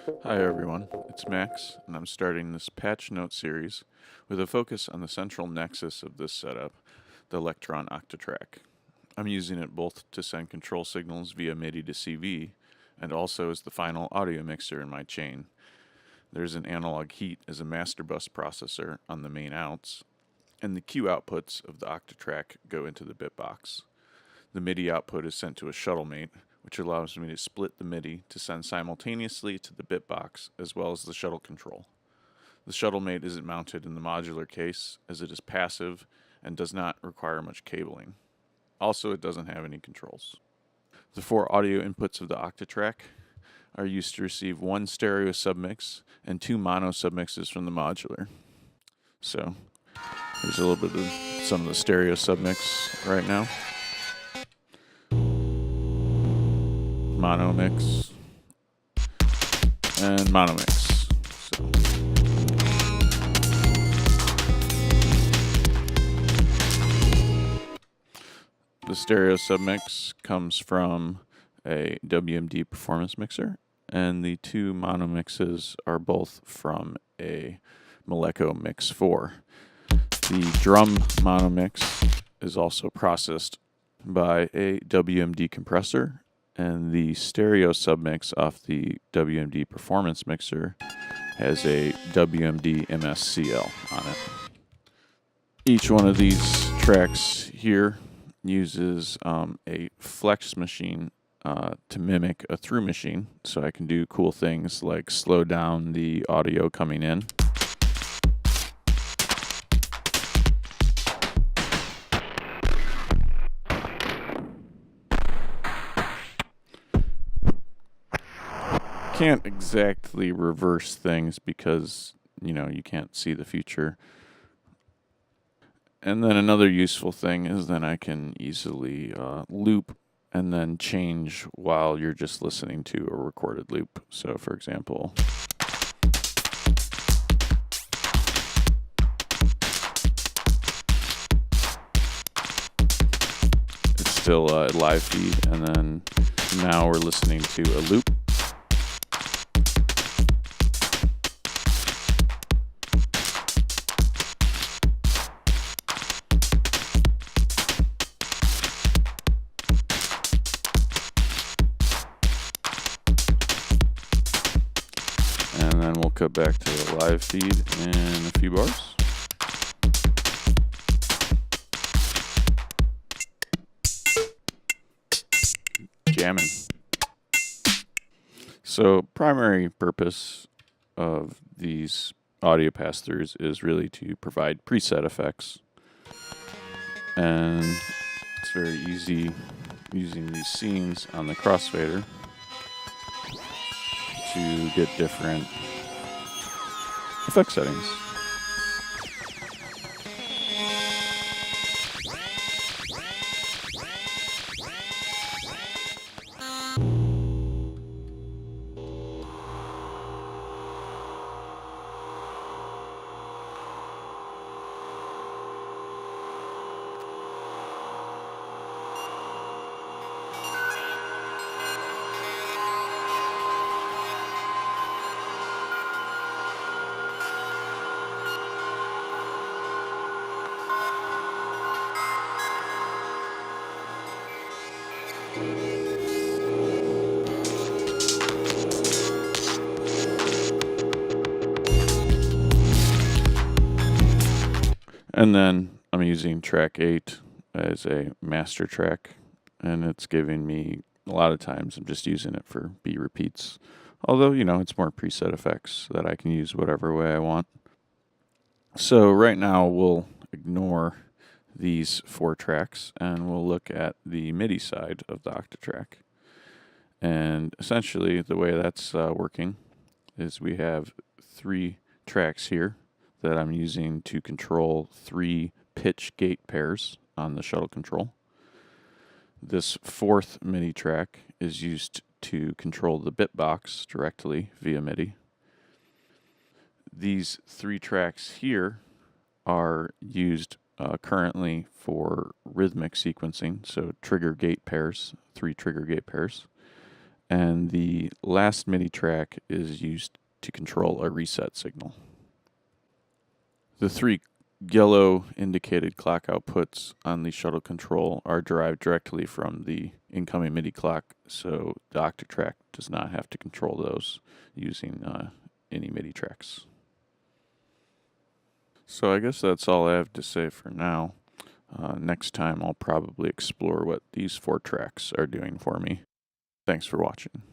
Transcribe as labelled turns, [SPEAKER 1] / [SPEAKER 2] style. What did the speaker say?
[SPEAKER 1] Hi everyone, it's Max, and I'm starting this patch note series with a focus on the central nexus of this setup, the Elektron Octatrack. I'm using it both to send control signals via MIDI-to-CV and also as the final audio mixer in my chain. There's an analog heat as a master bus processor on the main outs, and the Q outputs of the Octatrack go into the bitbox. The MIDI output is sent to a shuttle mate, which allows me to split the MIDI to send simultaneously to the bitbox as well as the shuttle control. The shuttle mate isn't mounted in the modular case as it is passive and does not require much cabling. Also, it doesn't have any controls. The four audio inputs of the Octatrack are used to receive one stereo submix and two mono submixes from the modular. So, here's a little bit of some of the stereo submix right now. Mono mix and mono mix. So. The stereo submix comes from a WMD performance mixer, and the two mono mixes are both from a Moleco Mix 4. The drum mono mix is also processed by a WMD compressor, and the stereo submix off the WMD performance mixer has a WMD MSCL on it. Each one of these tracks here uses a flex machine to mimic a through machine, so I can do cool things like slow down the audio coming in. Can't exactly reverse things because, you can't see the future. And then another useful thing is then I can easily loop and then change while you're just listening to a recorded loop. So, for example, it's still a live feed, and then now we're listening to a loop. And then we'll cut back to the live feed in a few bars. Jamming. So, primary purpose of these audio pass-throughs is really to provide preset effects. And it's very easy using these scenes on the crossfader to get different effect settings. And then I'm using track 8 as a master track, and it's giving me, a lot of times I'm just using it for B repeats. Although, it's more preset effects that I can use whatever way I want. So right now we'll ignore these 4 tracks and we'll look at the MIDI side of the Octatrack. And essentially the way that's working is we have 3 tracks here that I'm using to control 3 pitch gate pairs on the shuttle control. This 4th MIDI track is used to control the bitbox directly via MIDI. These 3 tracks here are used currently for rhythmic sequencing, so trigger gate pairs, 3 trigger gate pairs. and the last MIDI track is used to control a reset signal. The three yellow indicated clock outputs on the shuttle control are derived directly from the incoming MIDI clock, so the Octatrack does not have to control those using any MIDI tracks. So I guess that's all I have to say for now. Next time I'll probably explore what these 4 tracks are doing for me. Thanks for watching.